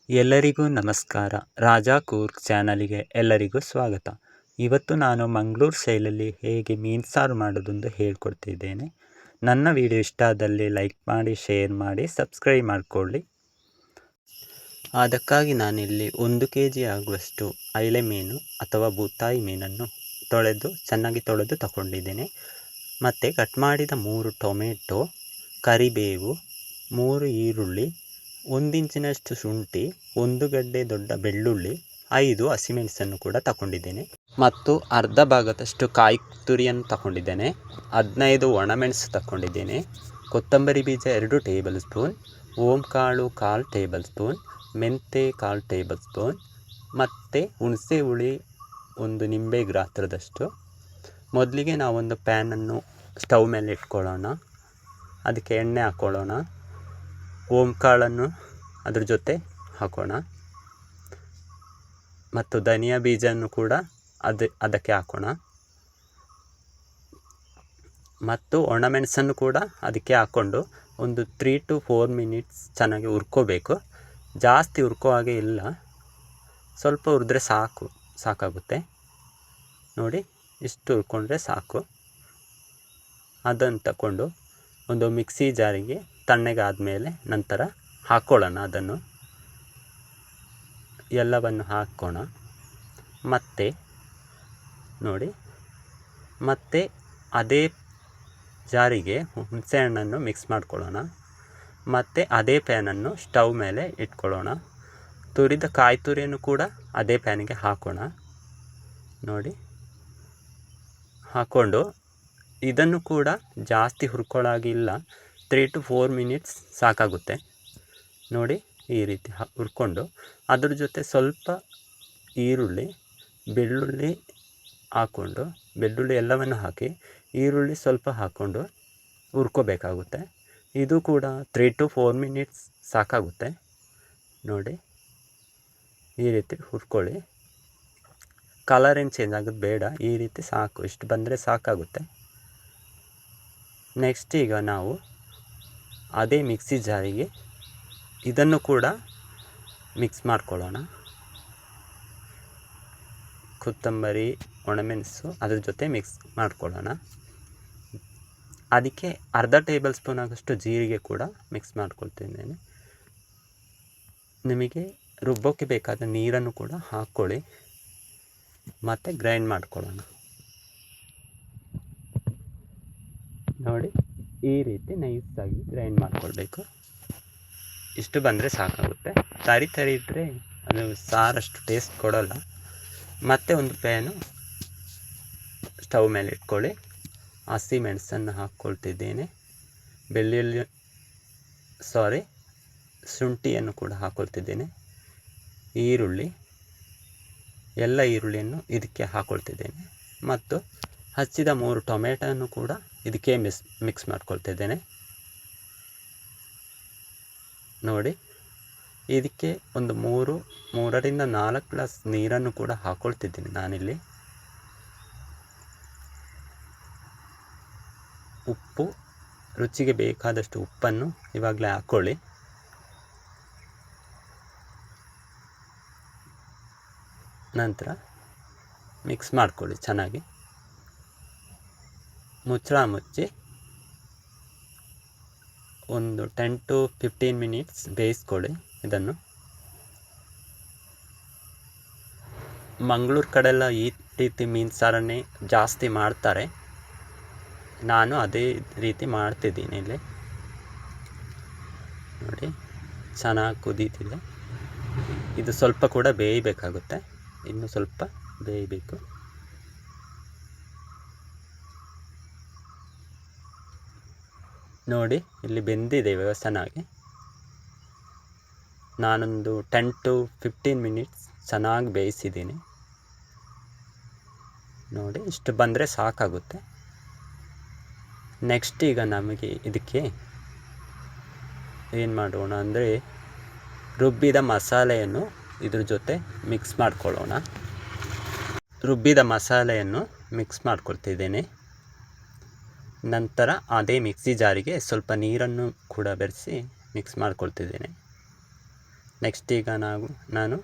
ಎಲ್ಲರಿಗೂ ನಮಸ್ಕಾರ. ರಾಜಾ ಕೂರ್ಗ್ ಚಾನಲಿಗೆ ಎಲ್ಲರಿಗೂ ಸ್ವಾಗತ. ಇವತ್ತು ನಾನು ಮಂಗಳೂರು ಶೈಲಿಯಲ್ಲಿ ಹೇಗೆ ಮೀನು ಸಾರು ಮಾಡೋದೆಂದು ಹೇಳ್ಕೊಡ್ತಿದ್ದೇನೆ. ನನ್ನ ವಿಡಿಯೋ ಇಷ್ಟ ಆದಲ್ಲಿ ಲೈಕ್ ಮಾಡಿ, ಶೇರ್ ಮಾಡಿ, ಸಬ್ಸ್ಕ್ರೈಬ್ ಮಾಡಿಕೊಳ್ಳಿ. ಅದಕ್ಕಾಗಿ ನಾನಿಲ್ಲಿ 1 kg ಆಗುವಷ್ಟು ಐಲೆ ಮೀನು ಅಥವಾ ಬೂತಾಯಿ ಮೀನನ್ನು ಚೆನ್ನಾಗಿ ತೊಳೆದು ತಗೊಂಡಿದ್ದೇನೆ. ಮತ್ತು ಕಟ್ ಮಾಡಿದ 3 ಟೊಮೆಟೊ, ಕರಿಬೇವು, 3 ಈರುಳ್ಳಿ, 1 ಇಂಚಿನಷ್ಟು ಶುಂಠಿ, 1 ಗಡ್ಡೆ ದೊಡ್ಡ ಬೆಳ್ಳುಳ್ಳಿ, 5 ಹಸಿಮೆಣಸನ್ನು ಕೂಡ ತಗೊಂಡಿದ್ದೇನೆ. ಮತ್ತು ಅರ್ಧ ಭಾಗದಷ್ಟು ಕಾಯಿ ತುರಿಯನ್ನು ತಗೊಂಡಿದ್ದೇನೆ. 15 ಒಣಮೆಣಸು ತಗೊಂಡಿದ್ದೇನೆ. ಕೊತ್ತಂಬರಿ ಬೀಜ 2 ಟೇಬಲ್ ಸ್ಪೂನ್, ಓಂಕಾಳು 1/4 ಟೇಬಲ್ ಸ್ಪೂನ್, ಮೆಂತೆ 1/4 ಟೇಬಲ್ ಸ್ಪೂನ್, ಮತ್ತು ಹುಣಸೆ ಹುಳಿ 1 ನಿಂಬೆ ಗಾತ್ರದಷ್ಟು. ಮೊದಲಿಗೆ ನಾವೊಂದು ಪ್ಯಾನನ್ನು ಸ್ಟವ್ ಮೇಲೆ ಇಟ್ಕೊಳ್ಳೋಣ. ಅದಕ್ಕೆ ಎಣ್ಣೆ ಹಾಕ್ಕೊಳ್ಳೋಣ. ಓಂಕಾಳನ್ನು ಅದ್ರ ಜೊತೆ ಹಾಕೋಣ ಮತ್ತು ಧನಿಯಾ ಬೀಜವನ್ನು ಕೂಡ ಅದಕ್ಕೆ ಹಾಕೋಣ ಮತ್ತು ಒಣಮೆಣಸನ್ನು ಕೂಡ ಅದಕ್ಕೆ ಹಾಕ್ಕೊಂಡು ಒಂದು 3 to 4 ಮಿನಿಟ್ಸ್ ಚೆನ್ನಾಗಿ ಹುರ್ಕೋಬೇಕು. ಜಾಸ್ತಿ ಹುರ್ಕೋ ಹಾಗೆ ಇಲ್ಲ, ಸ್ವಲ್ಪ ಹುರಿದ್ರೆ ಸಾಕಾಗುತ್ತೆ. ನೋಡಿ, ಇಷ್ಟು ಹುರ್ಕೊಂಡ್ರೆ ಸಾಕು. ಅದನ್ನು ತಗೊಂಡು ಒಂದು ಮಿಕ್ಸಿ ಜಾರಿಗೆ ತಣ್ಣಗಾದಮೇಲೆ ನಂತರ ಹಾಕ್ಕೊಳ್ಳೋಣ. ಅದನ್ನು ಎಲ್ಲವನ್ನು ಹಾಕೋಣ. ಮತ್ತು ನೋಡಿ, ಮತ್ತೆ ಅದೇ ಜಾರಿಗೆ ಹುಣಸೆಹಣ್ಣನ್ನು ಮಿಕ್ಸ್ ಮಾಡ್ಕೊಳ್ಳೋಣ. ಮತ್ತು ಅದೇ ಪ್ಯಾನನ್ನು ಸ್ಟವ್ ಮೇಲೆ ಇಟ್ಕೊಳ್ಳೋಣ. ತುರಿದ ಕಾಯಿ ತುರಿಯನ್ನು ಕೂಡ ಅದೇ ಪ್ಯಾನಿಗೆ ಹಾಕೋಣ. ನೋಡಿ, ಹಾಕ್ಕೊಂಡು ಇದನ್ನು ಕೂಡ ಜಾಸ್ತಿ ಹುರ್ಕೊಳ್ಳೋಗಿಲ್ಲ, 3 to 4 ಮಿನಿಟ್ಸ್ ಸಾಕಾಗುತ್ತೆ. ನೋಡಿ, ಈ ರೀತಿ ಹುರ್ಕೊಂಡು ಅದ್ರ ಜೊತೆ ಸ್ವಲ್ಪ ಈರುಳ್ಳಿ, ಬೆಳ್ಳುಳ್ಳಿ ಹಾಕ್ಕೊಂಡು, ಬೆಳ್ಳುಳ್ಳಿ ಎಲ್ಲವನ್ನು ಹಾಕಿ ಈರುಳ್ಳಿ ಸ್ವಲ್ಪ ಹಾಕ್ಕೊಂಡು ಹುರ್ಕೋಬೇಕಾಗುತ್ತೆ. ಇದು ಕೂಡ 3 to 4 ಮಿನಿಟ್ಸ್ ಸಾಕಾಗುತ್ತೆ. ನೋಡಿ, ಈ ರೀತಿ ಹುರ್ಕೊಳ್ಳಿ. ಕಲರ್ ಏನು ಚೇಂಜ್ ಆಗೋದು ಬೇಡ, ಈ ರೀತಿ ಸಾಕು. ಇಷ್ಟು ಬಂದರೆ ಸಾಕಾಗುತ್ತೆ. ನೆಕ್ಸ್ಟ್ ಈಗ ನಾವು ಅದೇ ಮಿಕ್ಸಿ ಜಾರಿಗೆ ಇದನ್ನು ಕೂಡ ಮಿಕ್ಸ್ ಮಾಡ್ಕೊಳ್ಳೋಣ. ಕೊತ್ತಂಬರಿ, ಒಣಮೆಣಸು ಅದ್ರ ಜೊತೆ ಮಿಕ್ಸ್ ಮಾಡ್ಕೊಳ್ಳೋಣ. ಅದಕ್ಕೆ ಅರ್ಧ ಟೇಬಲ್ ಸ್ಪೂನ್ ಆಗೋಷ್ಟು ಜೀರಿಗೆ ಕೂಡ ಮಿಕ್ಸ್ ಮಾಡ್ಕೊಳ್ತಿದ್ದೇನೆ. ನಿಮಗೆ ರುಬ್ಬೋಕ್ಕೆ ಬೇಕಾದ ನೀರನ್ನು ಕೂಡ ಹಾಕ್ಕೊಳ್ಳಿ ಮತ್ತು ಗ್ರೈಂಡ್ ಮಾಡ್ಕೊಳ್ಳೋಣ. ನೋಡಿ, ಈ ರೀತಿ ನೈಸಾಗಿ ಗ್ರೈಂಡ್ ಮಾಡ್ಕೊಳ್ಬೇಕು. ಇಷ್ಟು ಬಂದರೆ ಸಾಕಾಗುತ್ತೆ. ತರಿ ಇದ್ದರೆ ಅದು ಸಾರಷ್ಟು ಟೇಸ್ಟ್ ಕೊಡೋಲ್ಲ. ಮತ್ತು ಒಂದು ಪ್ಯಾನು ಸ್ಟವ್ ಮೇಲೆ ಇಟ್ಕೊಳ್ಳಿ. ಹಸಿಮೆಣಸನ್ನು ಹಾಕ್ಕೊಳ್ತಿದ್ದೇನೆ. ಶುಂಠಿಯನ್ನು ಕೂಡ ಹಾಕ್ಕೊಳ್ತಿದ್ದೇನೆ. ಈರುಳ್ಳಿ, ಎಲ್ಲ ಈರುಳ್ಳಿಯನ್ನು ಇದಕ್ಕೆ ಹಾಕ್ಕೊಳ್ತಿದ್ದೇನೆ. ಮತ್ತು ಹಚ್ಚಿದ 3 ಟೊಮೆಟೊವನ್ನು ಕೂಡ ಇದಕ್ಕೆ ಮಿಕ್ಸ್ ಮಾಡ್ಕೊಳ್ತಿದ್ದೇನೆ. ನೋಡಿ, ಇದಕ್ಕೆ ಒಂದು 3ರಿಂದ 4 ಗ್ಲಾಸ್ ನೀರನ್ನು ಕೂಡ ಹಾಕ್ಕೊಳ್ತಿದ್ದೀನಿ ನಾನಿಲ್ಲಿ. ಉಪ್ಪು, ರುಚಿಗೆ ಬೇಕಾದಷ್ಟು ಉಪ್ಪನ್ನು ಇವಾಗಲೇ ಹಾಕ್ಕೊಳ್ಳಿ. ನಂತರ ಮಿಕ್ಸ್ ಮಾಡ್ಕೊಳ್ಳಿ ಚೆನ್ನಾಗಿ. ಮುಚ್ಚಳ ಮುಚ್ಚಿ ಒಂದು 10 to 15 ಮಿನಿಟ್ಸ್ ಬೇಯಿಸ್ಕೊಳ್ಳಿ ಇದನ್ನು. ಮಂಗಳೂರು ಕಡೆಲ್ಲ ಈ ರೀತಿ ಮೀನು ಸಾರನ್ನೇ ಜಾಸ್ತಿ ಮಾಡ್ತಾರೆ. ನಾನು ಅದೇ ರೀತಿ ಮಾಡ್ತಿದ್ದೀನಿ ಇಲ್ಲಿ. ನೋಡಿ, ಚೆನ್ನಾಗಿ ಕುದೀತಿದೆ. ಇದು ಸ್ವಲ್ಪ ಕೂಡ ಬೇಯಬೇಕಾಗುತ್ತೆ, ಇನ್ನು ಸ್ವಲ್ಪ ಬೇಯಬೇಕು. ನೋಡಿ, ಇಲ್ಲಿ ಬೆಂದಿದೆ ಇವಾಗ ಚೆನ್ನಾಗಿ. ನಾನೊಂದು 10 to 15 ಮಿನಿಟ್ಸ್ ಚೆನ್ನಾಗಿ ಬೇಯಿಸಿದ್ದೀನಿ. ನೋಡಿ, ಇಷ್ಟು ಬಂದರೆ ಸಾಕಾಗುತ್ತೆ. ನೆಕ್ಸ್ಟ್ ಈಗ ನಮಗೆ ಇದಕ್ಕೆ ಏನು ಮಾಡೋಣ ಅಂದರೆ ರುಬ್ಬಿದ ಮಸಾಲೆಯನ್ನು ಇದ್ರ ಜೊತೆ ಮಿಕ್ಸ್ ಮಾಡ್ಕೊಳ್ಳೋಣ. ರುಬ್ಬಿದ ಮಸಾಲೆಯನ್ನು ಮಿಕ್ಸ್ ಮಾಡ್ಕೊಳ್ತಿದ್ದೇನೆ. ನಂತರ ಅದೇ ಮಿಕ್ಸಿ ಜಾರಿಗೆ ಸ್ವಲ್ಪ ನೀರನ್ನು ಕೂಡ ಬೆರೆಸಿ ಮಿಕ್ಸ್ ಮಾಡ್ಕೊಳ್ತಿದ್ದೇನೆ. ನೆಕ್ಸ್ಟ್ ಈಗ ನಾನು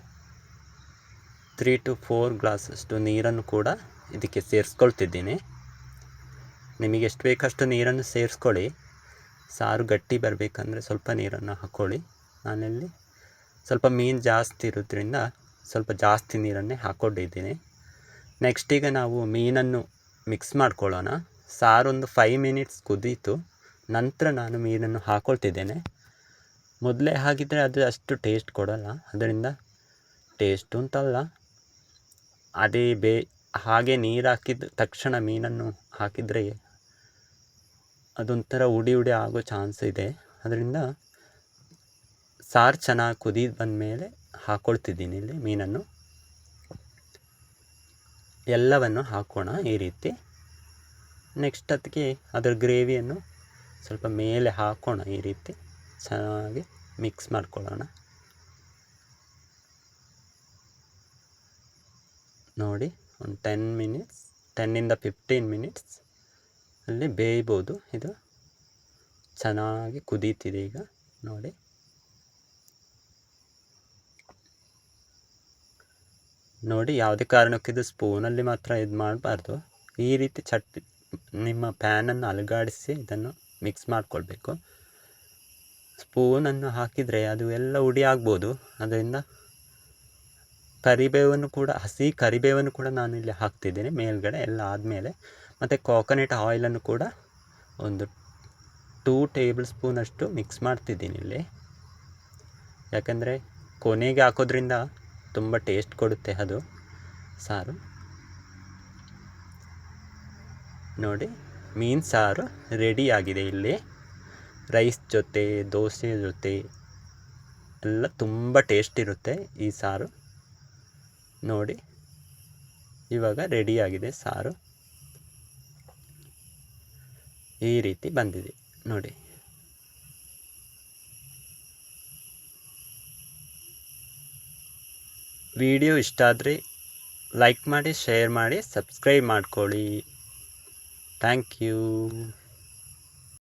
3 to 4 ಗ್ಲಾಸಷ್ಟು ನೀರನ್ನು ಕೂಡ ಇದಕ್ಕೆ ಸೇರಿಸ್ಕೊಳ್ತಿದ್ದೀನಿ. ನಿಮಗೆ ಎಷ್ಟು ಬೇಕಷ್ಟು ನೀರನ್ನು ಸೇರಿಸ್ಕೊಳ್ಳಿ. ಸಾರು ಗಟ್ಟಿ ಬರಬೇಕಂದ್ರೆ ಸ್ವಲ್ಪ ನೀರನ್ನು ಹಾಕ್ಕೊಳ್ಳಿ. ನಾನಲ್ಲಿ ಸ್ವಲ್ಪ ಮೀನು ಜಾಸ್ತಿ ಇರೋದ್ರಿಂದ ಸ್ವಲ್ಪ ಜಾಸ್ತಿ ನೀರನ್ನೇ ಹಾಕ್ಕೊಂಡಿದ್ದೀನಿ. ನೆಕ್ಸ್ಟ್ ಈಗ ನಾವು ಮೀನನ್ನು ಮಿಕ್ಸ್ ಮಾಡ್ಕೊಳ್ಳೋಣ. ಸಾರೊಂದು 5 ಮಿನಿಟ್ಸ್ ಕುದೀತು ನಂತರ ನಾನು ಮೀನನ್ನು ಹಾಕ್ಕೊಳ್ತಿದ್ದೇನೆ. ಮೊದಲೇ ಹಾಕಿದರೆ ಅದು ಅಷ್ಟು ಟೇಸ್ಟ್ ಕೊಡೋಲ್ಲ. ಅದರಿಂದ ಟೇಸ್ಟು ಅಂತಲ್ಲ, ಅದೇ ಹಾಗೆ ನೀರು ಹಾಕಿದ ತಕ್ಷಣ ಮೀನನ್ನು ಹಾಕಿದರೆ ಅದೊಂಥರ ಉಡಿ ಆಗೋ ಚಾನ್ಸ್ ಇದೆ. ಅದರಿಂದ ಸಾರು ಚೆನ್ನಾಗಿ ಕುದೀದು ಬಂದಮೇಲೆ ಹಾಕ್ಕೊಳ್ತಿದ್ದೀನಿ ಇಲ್ಲಿ ಮೀನನ್ನು. ಎಲ್ಲವನ್ನು ಹಾಕೋಣ ಈ ರೀತಿ. ನೆಕ್ಸ್ಟ್ ಅದಕ್ಕೆ ಅದರ ಗ್ರೇವಿಯನ್ನು ಸ್ವಲ್ಪ ಮೇಲೆ ಹಾಕೋಣ. ಈ ರೀತಿ ಚೆನ್ನಾಗಿ ಮಿಕ್ಸ್ ಮಾಡ್ಕೊಳ್ಳೋಣ. ನೋಡಿ, ಒಂದು 10 to 15 ಮಿನಿಟ್ಸ್ ಅಲ್ಲಿ ಬೇಯ್ಬೋದು. ಇದು ಚೆನ್ನಾಗಿ ಕುದೀತಿದೆ ಈಗ ನೋಡಿ. ಯಾವುದೇ ಕಾರಣಕ್ಕಿದು ಸ್ಪೂನಲ್ಲಿ ಮಾತ್ರ ಇದು ಮಾಡಬಾರ್ದು. ಈ ರೀತಿ ನಿಮ್ಮ ಪ್ಯಾನನ್ನು ಅಲುಗಾಡಿಸಿ ಇದನ್ನು ಮಿಕ್ಸ್ ಮಾಡ್ಕೊಳ್ಬೇಕು. ಸ್ಪೂನನ್ನು ಹಾಕಿದರೆ ಅದು ಎಲ್ಲ ಉಡಿ ಆಗ್ಬೋದು. ಅದರಿಂದ ಹಸಿ ಕರಿಬೇವನ್ನು ಕೂಡ ನಾನು ಇಲ್ಲಿ ಹಾಕ್ತಿದ್ದೀನಿ ಮೇಲ್ಗಡೆ ಎಲ್ಲ ಆದಮೇಲೆ. ಮತ್ತು ಕೋಕೋನಟ್ ಆಯಿಲನ್ನು ಕೂಡ ಒಂದು 2 ಟೇಬಲ್ ಸ್ಪೂನಷ್ಟು ಮಿಕ್ಸ್ ಮಾಡ್ತಿದ್ದೀನಿ ಇಲ್ಲಿ. ಯಾಕಂದರೆ ಕೊನೆಗೆ ಹಾಕೋದ್ರಿಂದ ತುಂಬ ಟೇಸ್ಟ್ ಕೊಡುತ್ತೆ ಅದು ಸಾರು. ನೋಡಿ, ಮೀನು ಸಾರು ರೆಡಿಯಾಗಿದೆ. ಇಲ್ಲಿ ರೈಸ್ ಜೊತೆ, ದೋಸೆ ಜೊತೆ ಎಲ್ಲ ತುಂಬ ಟೇಸ್ಟ್ ಇರುತ್ತೆ ಈ ಸಾರು. ನೋಡಿ, ಇವಾಗ ರೆಡಿಯಾಗಿದೆ ಸಾರು. ಈ ರೀತಿ ಬಂದಿದೆ ನೋಡಿ. ವಿಡಿಯೋ ಇಷ್ಟ ಆದರೆ ಲೈಕ್ ಮಾಡಿ, ಶೇರ್ ಮಾಡಿ, ಸಬ್ಸ್ಕ್ರೈಬ್ ಮಾಡ್ಕೊಳ್ಳಿ. Thank you.